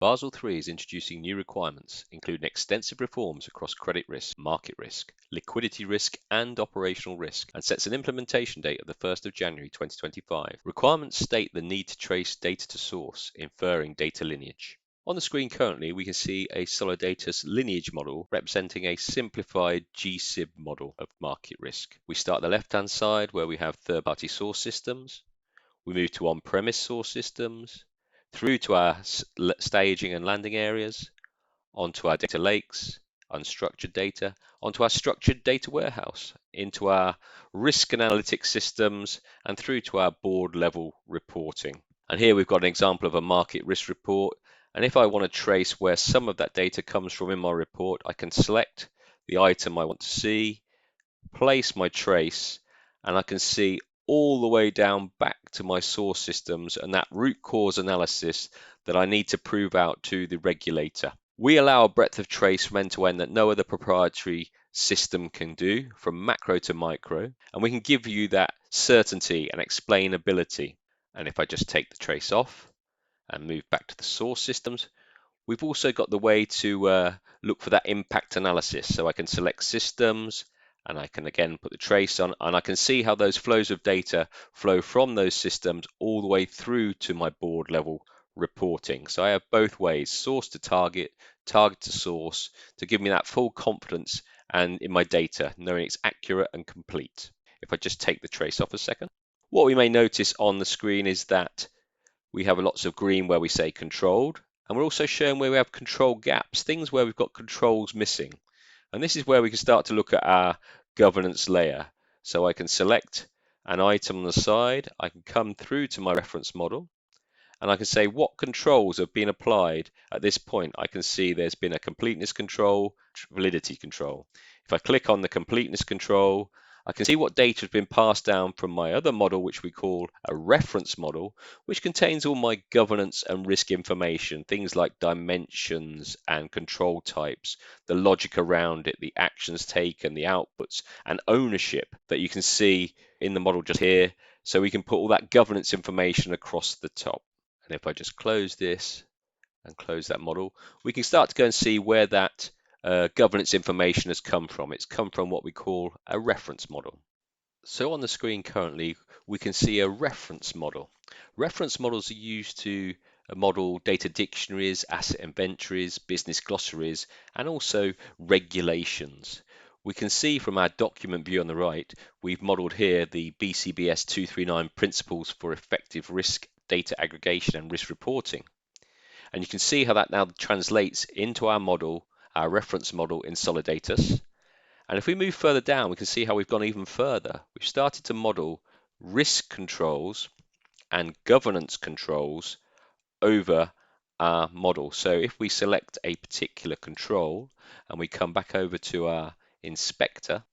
Basel III is introducing new requirements, including extensive reforms across credit risk, market risk, liquidity risk, and operational risk, and sets an implementation date of the 1st of January 2025. Requirements state the need to trace data to source, inferring data lineage. On the screen currently, we can see a Solidatus lineage model representing a simplified GSIB model of market risk. We start at the left-hand side where we have third-party source systems. We move to on-premise source systems, through to our staging and landing areas, onto our data lakes, unstructured data, onto our structured data warehouse, into our risk and analytics systems, and through to our board level reporting. And here we've got an example of a market risk report. And if I want to trace where some of that data comes from in my report, I can select the item I want to see, place my trace, and I can see all the way down back to my source systems and that root cause analysis that I need to prove out to the regulator. We allow a breadth of trace from end to end that no other proprietary system can do, from macro to micro, and we can give you that certainty and explainability. And if I just take the trace off and move back to the source systems, we've also got the way to look for that impact analysis. So I can select systems, and I can again put the trace on, and I can see how those flows of data flow from those systems all the way through to my board level reporting. So I have both ways, source to target, target to source, to give me that full confidence and in my data, knowing it's accurate and complete. If I just take the trace off a second, what we may notice on the screen is that we have lots of green where we say controlled, and we're also showing where we have control gaps, things where we've got controls missing. And this is where we can start to look at our governance layer. So I can select an item on the side, I can come through to my reference model, and I can say what controls have been applied at this point. I can see there's been a completeness control, validity control. If I click on the completeness control, I can see what data has been passed down from my other model, which we call a reference model, which contains all my governance and risk information, things like dimensions and control types, the logic around it, the actions taken, the outputs, and ownership that you can see in the model just here. So we can put all that governance information across the top. And if I just close this and close that model, we can start to go and see where that governance information has come from. It's come from what we call a reference model. So on the screen currently, we can see a reference model. Reference models are used to model data dictionaries, asset inventories, business glossaries, and also regulations. We can see from our document view on the right, we've modeled here the BCBS 239 principles for effective risk data aggregation and risk reporting. And you can see how that now translates into our model, our reference model in Solidatus. And if we move further down, we can see how we've gone even further. We've started to model risk controls and governance controls over our model. So if we select a particular control and we come back over to our inspector,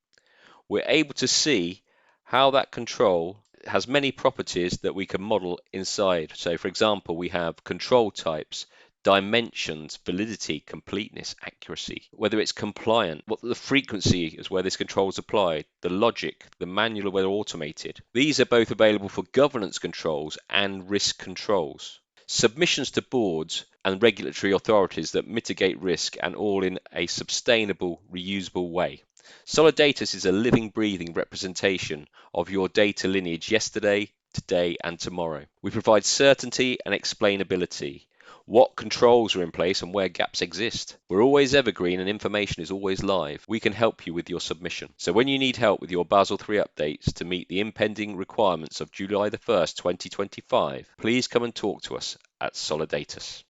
we're able to see how that control has many properties that we can model inside. So for example, we have control types, dimensions, validity, completeness, accuracy, whether it's compliant, what the frequency is where this control is applied, the logic, the manual, whether automated. These are both available for governance controls and risk controls. Submissions to boards and regulatory authorities that mitigate risk, and all in a sustainable, reusable way. Solidatus is a living, breathing representation of your data lineage yesterday, today, and tomorrow. We provide certainty and explainability, what controls are in place and where gaps exist. We're always evergreen and information is always live. We can help you with your submission. So when you need help with your Basel III updates to meet the impending requirements of July the 1st, 2025, please come and talk to us at Solidatus.